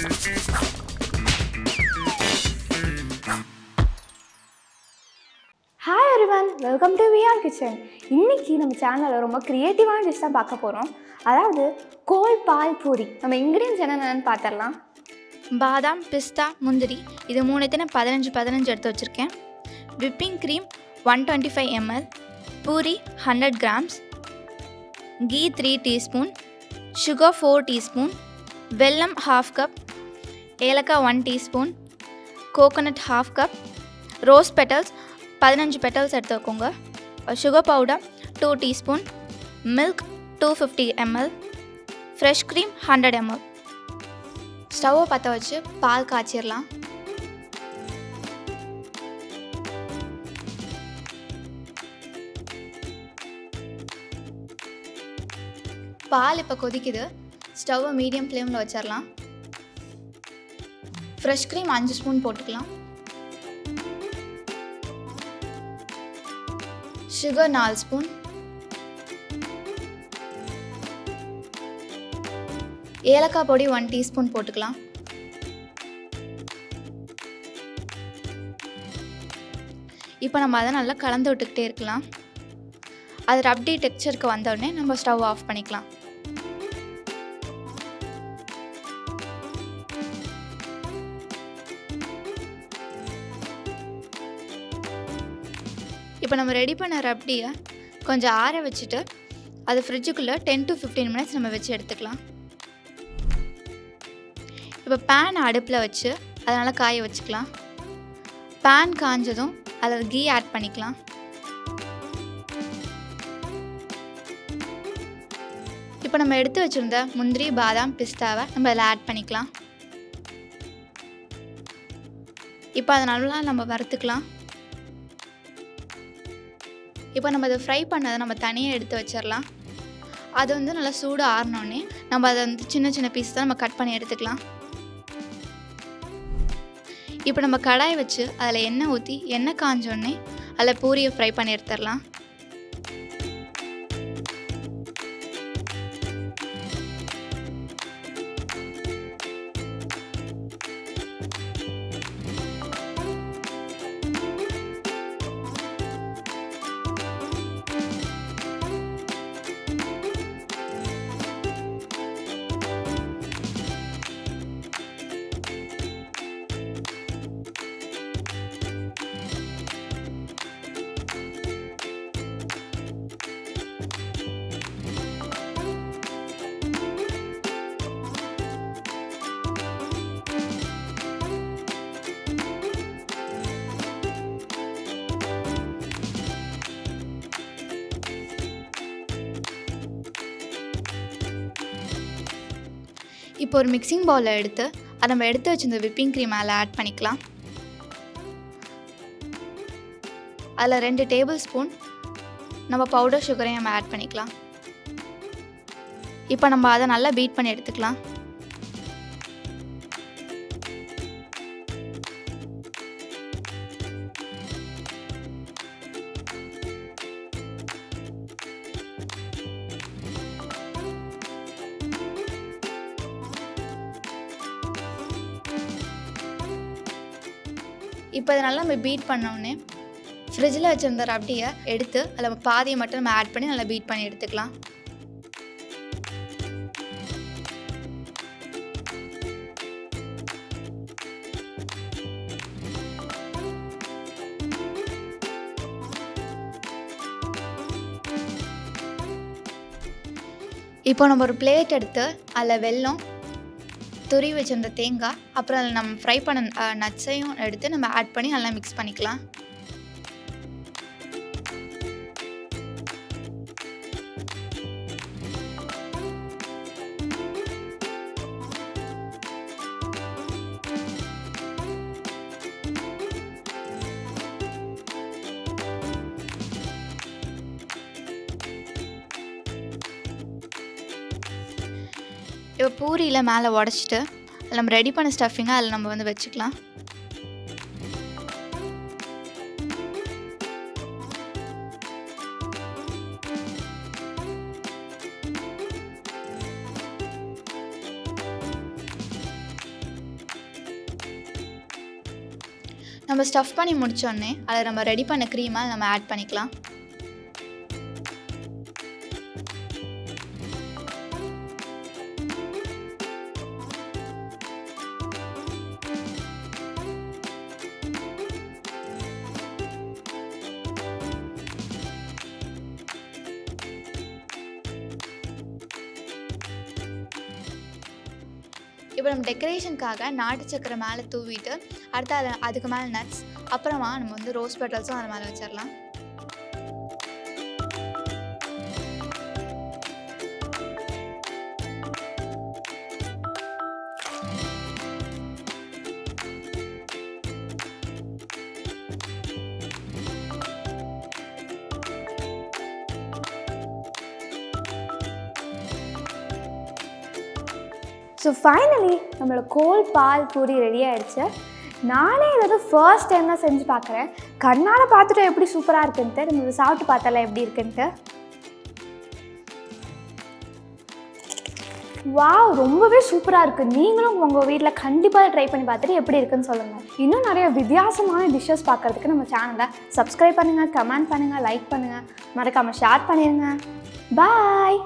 Hi everyone, welcome to Vrkitchen. இன்றைக்கி நம்ம சேனலில் ரொம்ப க்ரியேட்டிவான டிஷ் தான் பார்க்க போகிறோம். அதாவது பால் பூரி. நம்ம இன்க்ரீடியன்ஸ் என்னென்னு பார்த்துடலாம். பாதாம், பிஸ்தா, முந்திரி இது மூணுத்தையும் 15 எடுத்து வச்சுருக்கேன். Whipping cream 125 ml, puri 100 grams, ghee 3 teaspoon, sugar 4 teaspoon, வெல்லம் 1/2 cup, ஏலக்காய் 1 teaspoon, coconut 1/2 cup, rose petals 15 petals எடுத்துக்கோங்க, sugar powder 2 teaspoon, milk 250 ml, fresh cream 100 ml. ஸ்டவ்வை பற்ற வச்சு பால் காய்ச்சிடலாம். பால் இப்போ கொதிக்குது. ஸ்டவ்வை மீடியம் ஃப்ளேமில் வச்சிடலாம். ஃப்ரெஷ் க்ரீம் 5 ஸ்பூன் போட்டுக்கலாம். சுகர் 4 ஸ்பூன், ஏலக்காய் பொடி 1 teaspoon போட்டுக்கலாம். இப்போ நம்ம அதை நல்லா கலந்து விட்டுக்கிட்டே இருக்கலாம். அது ரப்டி டெக்ஸ்சருக்கு வந்தோடனே நம்ம ஸ்டவ் ஆஃப் பண்ணிக்கலாம். இப்போ நம்ம ரெடி பண்ண ரப்டியை கொஞ்சம் ஆற வச்சுட்டு அது ஃப்ரிட்ஜுக்குள்ளே 10 to 15 minutes நம்ம வச்சு எடுத்துக்கலாம். இப்போ பேன் அடுப்பில் வச்சு அதனால் காய வச்சுக்கலாம். பேன் காஞ்சதும் அதில் கீ ஆட் பண்ணிக்கலாம். இப்போ நம்ம எடுத்து வச்சுருந்த முந்திரி, பாதாம், பிஸ்தாவை நம்ம அதில் ஆட் பண்ணிக்கலாம். இப்போ அதை நல்லா நம்ம வறுத்துக்கலாம். இப்போ நம்ம அதை ஃப்ரை பண்ணதை நம்ம தனியாக எடுத்து வச்சிடலாம். அது வந்து நல்லா சூடு ஆறினோடனே நம்ம அதை வந்து சின்ன சின்ன பீஸ் தான் நம்ம கட் பண்ணி எடுத்துக்கலாம். இப்போ நம்ம கடாய் வச்சு அதில் எண்ணெய் ஊற்றி எண்ணெய் காஞ்சோடனே அதில் பூரியை ஃப்ரை பண்ணி எடுத்துடலாம். இப்போ ஒரு மிக்சிங் பவுலில் எடுத்து அதை நம்ம எடுத்து வச்சிருந்த விப்பிங் க்ரீம் அதில் ஆட் பண்ணிக்கலாம். அதில் 2 tablespoon நம்ம பவுடர் சுகரையும் நம்ம ஆட் பண்ணிக்கலாம். இப்போ நம்ம அதை நல்லா பீட் பண்ணி எடுத்துக்கலாம். இப்போ அதை நல்லா நம்ம பீட் பண்ணோடனே ஃப்ரிட்ஜில் வச்சுருந்த ரப்டியை எடுத்து அதில் பாதியை மட்டும் நம்ம ஆட் பண்ணி நல்லா பீட் பண்ணி எடுத்துக்கலாம். இப்போ நம்ம ஒரு பிளேட் எடுத்து அதில் வெல்லம், துருவி வச்சிருந்த தேங்காய், அப்புறம் அதில் நம்ம ஃப்ரை பண்ண நட்ஸையும் எடுத்து நம்ம ஆட் பண்ணி நல்லா மிக்ஸ் பண்ணிக்கலாம். இப்போ பூரியில் மேலே உடச்சிட்டு அதில் நம்ம ரெடி பண்ண ஸ்டஃபிங்கை அதில் நம்ம வந்து வச்சுக்கலாம். நம்ம ஸ்டஃப் பண்ணி முடித்தோடனே அதில் நம்ம ரெடி பண்ண க்ரீமை நம்ம ஆட் பண்ணிக்கலாம். இப்போ நம்ம டெக்கரேஷனுக்காக நாட்டு சக்கரை மேலே தூவிட்டு அடுத்து அதுக்கு மேலே நட்ஸ், அப்புறமா நம்ம வந்து ரோஸ் பெட்டல்ஸும் அது மேலே வச்சிடலாம். ஸோ ஃபைனலி நம்மளோட கோல் பால் பூரி ரெடி ஆகிடுச்சு. நானே ஏதாவது ஃபர்ஸ்ட் டைம் தான் செஞ்சு பார்க்குறேன். கண்ணால் பார்த்துட்டு எப்படி சூப்பராக இருக்குன்ட்டு நம்ம சாப்பிட்டு பார்த்தால எப்படி இருக்குன்ட்டு. வாவ், ரொம்பவே சூப்பராக இருக்குது. நீங்களும் உங்கள் வீட்டில் கண்டிப்பாக ட்ரை பண்ணி பார்த்துட்டு எப்படி இருக்குன்னு சொல்லுங்கள். இன்னும் நிறைய வித்தியாசமான டிஷ்ஷஸ் பார்க்குறதுக்கு நம்ம சேனலை சப்ஸ்கிரைப் பண்ணுங்கள், கமெண்ட் பண்ணுங்கள், லைக் பண்ணுங்கள், மறக்காமல் ஷேர் பண்ணிடுங்க. பாய்.